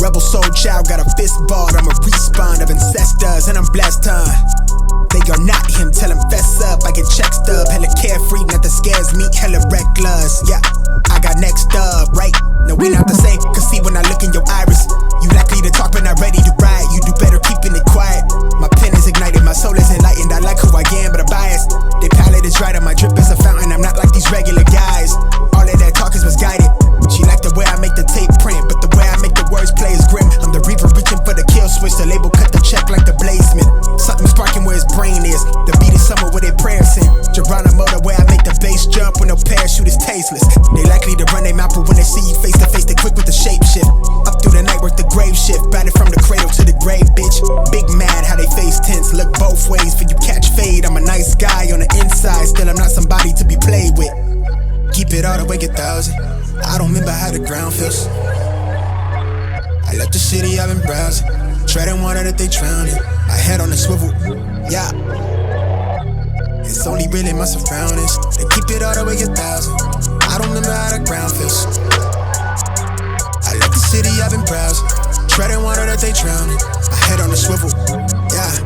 rebel soul child, got a fist balled. I'm a respawn of ancestors, and I'm blessed, huh? They are not him, tell him fess up. I get check stub, hella carefree, nothing scares me, hella reckless. Yeah, I got next up, right? No, we not the same, cause see when I look in your iris, you likely to talk but not ready to ride. You do better keeping it quiet. My pen is ignited, my soul is enlightened. I like who I am, but I'm biased. They palette is right, and my drip is a fountain. I'm not like these regular guys. All of that talk is misguided. She like the way I make the tape print, but the way I make the words play is grim. I'm the reaper reaching for the kill switch. The label cut the check like the bladesman. Something sparking where his brain is. The beat is somewhere where they prayers in. Geronimo, the way I make the bass jump when no parachute is tasteless. They likely to run their mouth, but when they see you face to face, they quick with the shape shift. Up through the night, work the grave shift. Batted from the cradle to the grave, bitch. Big mad how they face tense. Look both ways for you catch fade. I'm a nice guy on the inside, still I'm not somebody to be played with. Keep it all the way 1,000. I don't remember how the ground feels. I left the city, I've been browsing, treading water that they drowning. My head on the swivel, yeah. It's only really my surroundings. They keep it all the way 1,000. I don't remember how the ground feels. I left the city, I've been browsing, treading water that they drowning. My head on the swivel, yeah.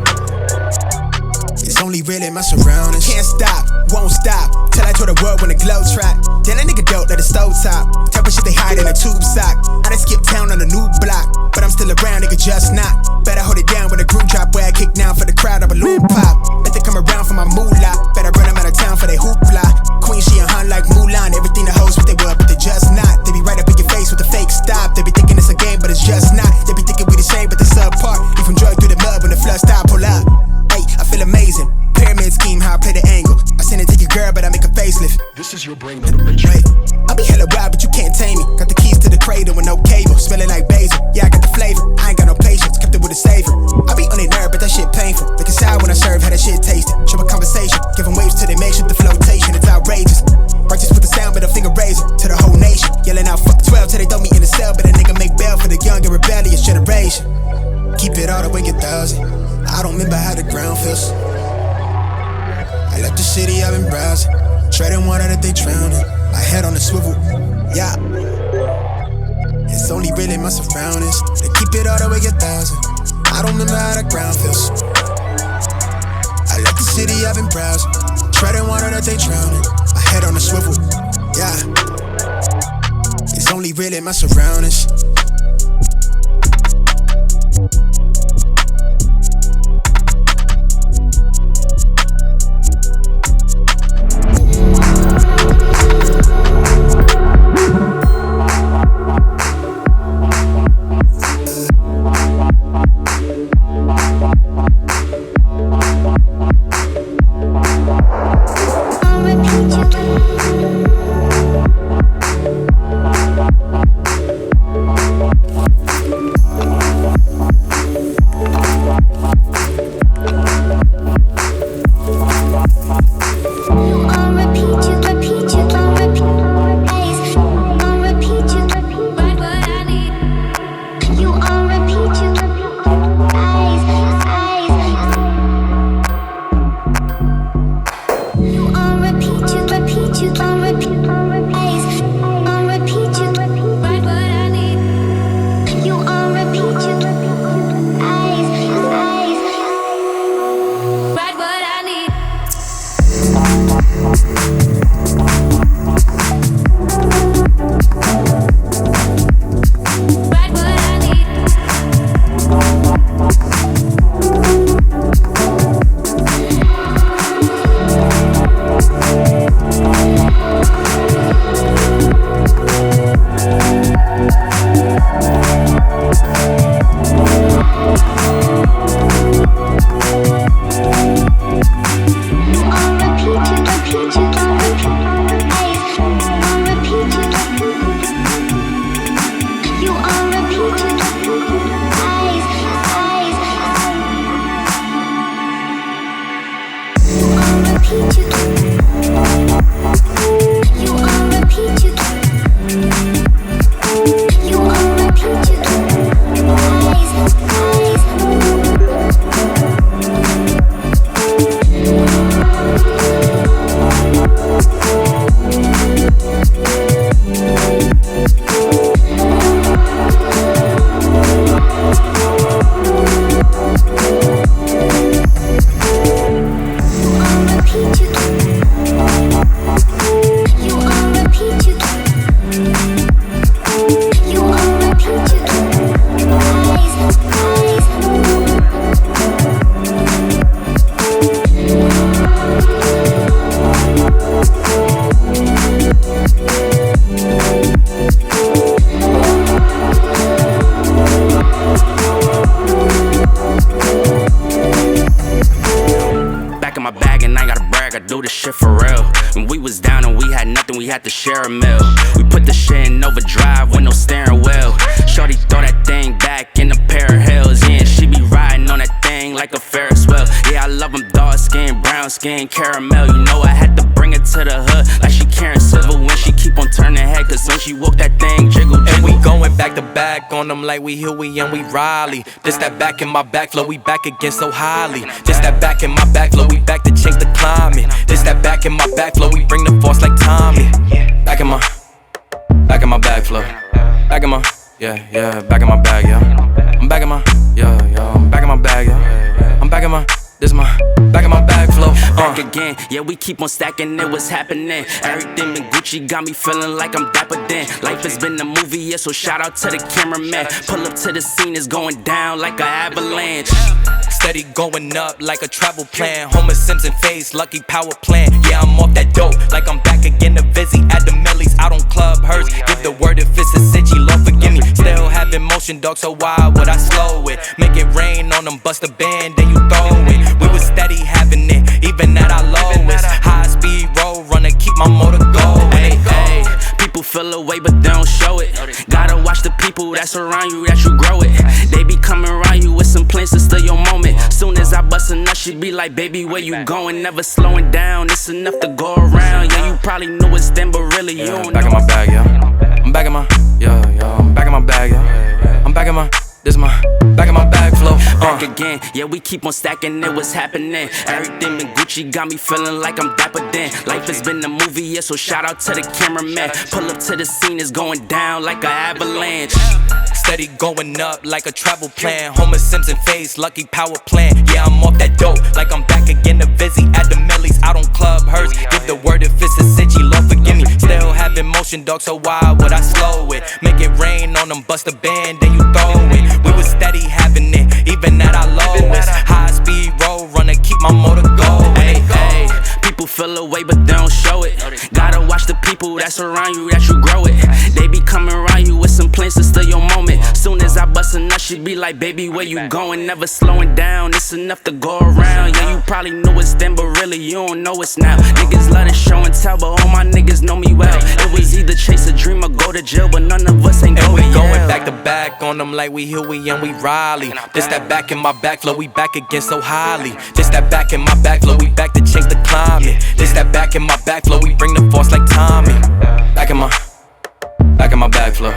It's only really my surroundings. Can't stop, won't stop, till I tour the world when the glow trap. Then a nigga dope at the stove top. Type of shit they hide in a tube sock. I done skipped town on a new block, but I'm still around, nigga, just not. Better hold it down when the group drop. Where I kick down for the crowd, a balloon pop. Bet they come around for my moolah. Better run them out of town for they hoopla. Queen, she a hun like Mulan. Everything the hoes what they were, but they just not. They be right up in your face with the fake stop. They be thinking it's a game, but it's just not. They be thinking we the same, but they subpar. Leave from drug through the mud when the flood stop, pull up. Hey, I feel amazing. Pyramid scheme, how I play the angle. I send it to your girl, but I make a facelift. This is your brain on the radio. Wait, I be hella wild, but you can't tame me. Got the keys to the cradle with no cable. Smelling like basil. Yeah, I got the flavor. I ain't got no patience. Kept it with a savor. I be on their nerve, but that shit painful. Looking sour when I serve, how that shit tasted. Triple conversation. Give them waves till they make shit the flotation. It's outrageous. Righteous with the sound, but a finger razor to the whole nation. Yelling out fuck 12 till they throw me in the cell. But a nigga make bail for the young and rebellious generation. Keep it all the way 1,000. I don't remember how the ground feels. I left the city, I've been browsing, treading water that they drowning. My head on the swivel, yeah. It's only really my surroundings. They keep it all the way 1,000. I don't remember how the ground feels. I left the city, I've been browsing, treading water that they drowning. My head on the swivel, yeah. It's only really my surroundings. Do this shit for real. When we was down and we had nothing, we had to share a meal. We put the shit in overdrive with no steering wheel. Shorty throw that thing back in a pair of heels. Yeah, and she be riding on that thing like a Ferris wheel. Yeah, I love them dark skin, brown skin, caramel. You know I had to bring it to the hood like she Karen Silver when she keep on turning head. Cause when she walk that thing jiggle, jiggle. And we going back to back on them like we Huey and we Riley. This that back in my back flow, we back again so highly. This that back in my back flow, we back to change the climate. This that back in my back flow, we bring the force like Tommy. Back in my back flow. Back in my, yeah, back in my bag, yeah. I'm back in my, yeah, I'm back in my bag, yeah. I'm back in my, this is my, back in my bag flow. Back again, yeah, we keep on stacking it, what's happening? Everything in Gucci got me feeling like I'm dapper then. Life has been a movie, yeah, so shout out to the cameraman. Pull up to the scene, it's going down like an avalanche. Steady going up like a travel plan. Homer Simpson face, lucky power plant. Yeah, I'm off that dope, like I'm back again to Vizzy. At the Millies, out on Club Hearst. Give the word if it's a city, Lord forgive me. Still having motion, dog, so why would I slow it? Make it rain on them, bust a band, then you throw it. We was steady having it, even at our lowest. High speed road runner, keep my motor going. Hey, hey, people feel away but they don't show it. Gotta watch the people that's around you, that you grow it. They be coming around you with some plans to steal your moment. Soon as I bust a nut, she be like, baby, where you going? Never slowing down, it's enough to go around. Yeah, you probably knew it's them, but really you don't know. Back in my bag, yeah. I'm back in my, yeah, I'm back in my bag, yeah. I'm back in my, this is my, back in my bag flow. Back again, yeah, we keep on stacking it, what's happening? Everything in Gucci got me feeling like I'm dapper then. Life has been a movie, yeah, so shout out to the cameraman. Pull up to the scene, it's going down like an avalanche. Steady going up like a travel plan. Homer Simpson face, lucky power plant. Yeah, I'm off that dope, like I'm back again to Vizzy. At the Millies, out on Club Hearst. Give the word if it's a city, Lord forgive me. Still having motion, dog, so why would I slow it? Make it rain on them, bust a band, then you throw it. We was steady having it, even at our lowest. High speed road runner, keep my motor going. Hey, hey, people feel away but they don't show it. Gotta watch the people that's around you, that you grow it. They be coming around you with some plans to steal your moment. Soon as I bust a nut, she be like, baby, where you going? Never slowing down, it's enough to go around. Yeah, you probably knew it's then, but really you don't know it's now. Niggas love to show and tell, but all my niggas know me well. It was either chase a dream or go to jail, but none of us ain't and going. We going back to back on them like we Huey and we Riley. This that back in my back flow, we back again so highly. This that back in my back flow, we back to change the climate. This that back in my back flow, we bring the force like Tommy. Back in my back flow.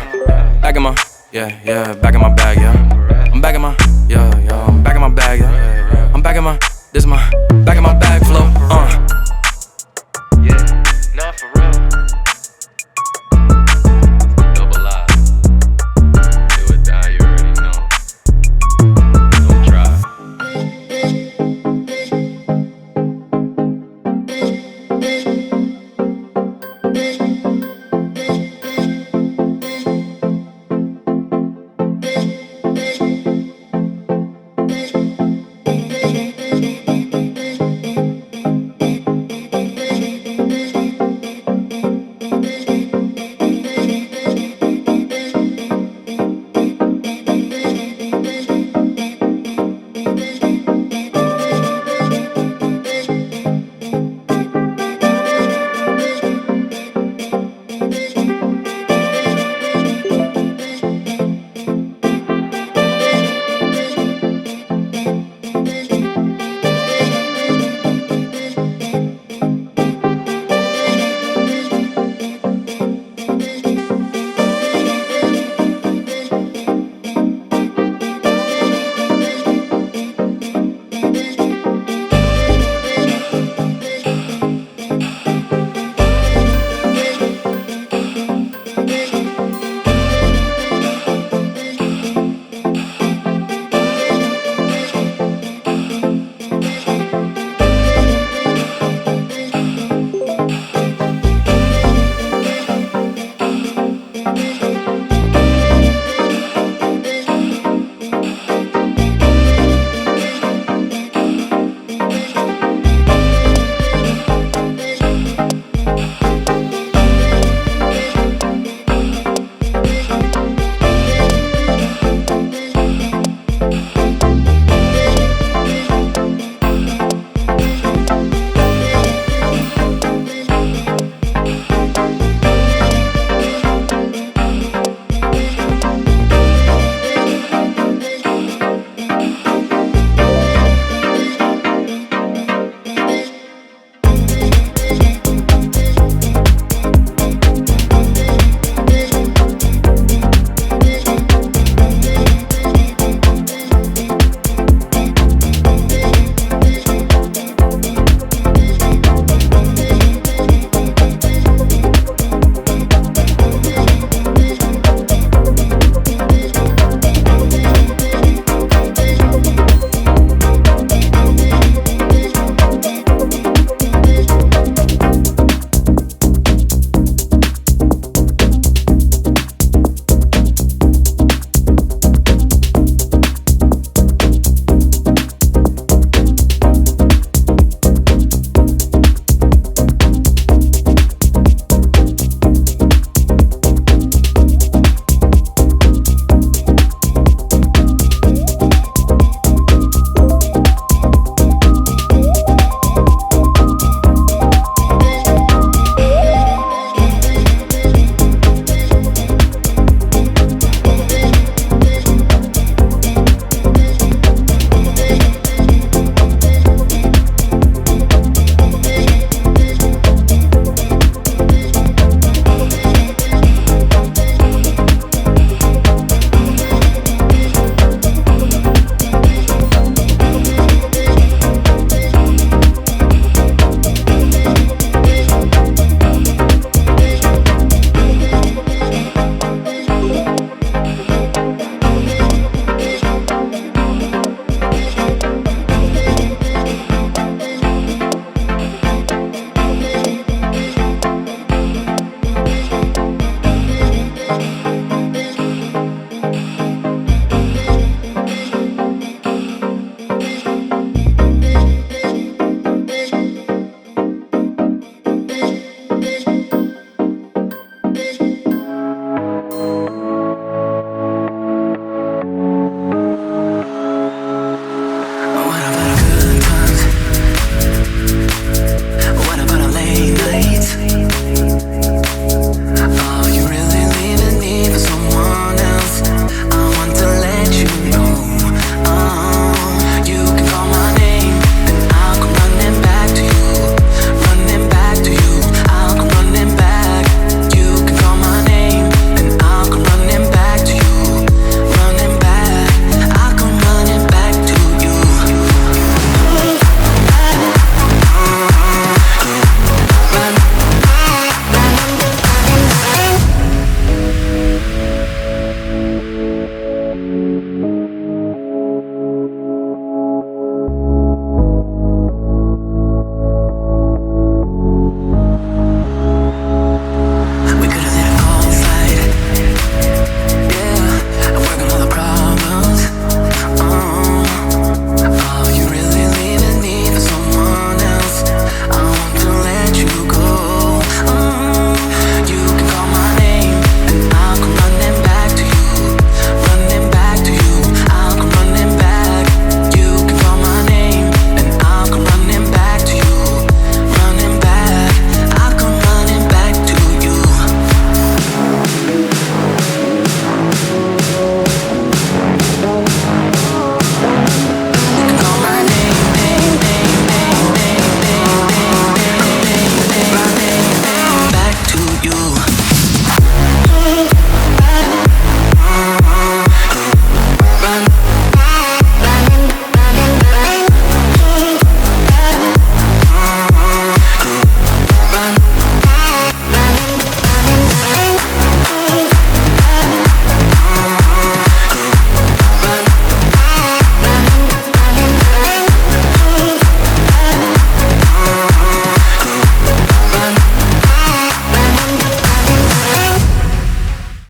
Back in my, yeah, back in my bag, yeah. I'm back in my, yeah, I'm back in my bag, yeah. I'm back in my, this is my, back in my bag flow.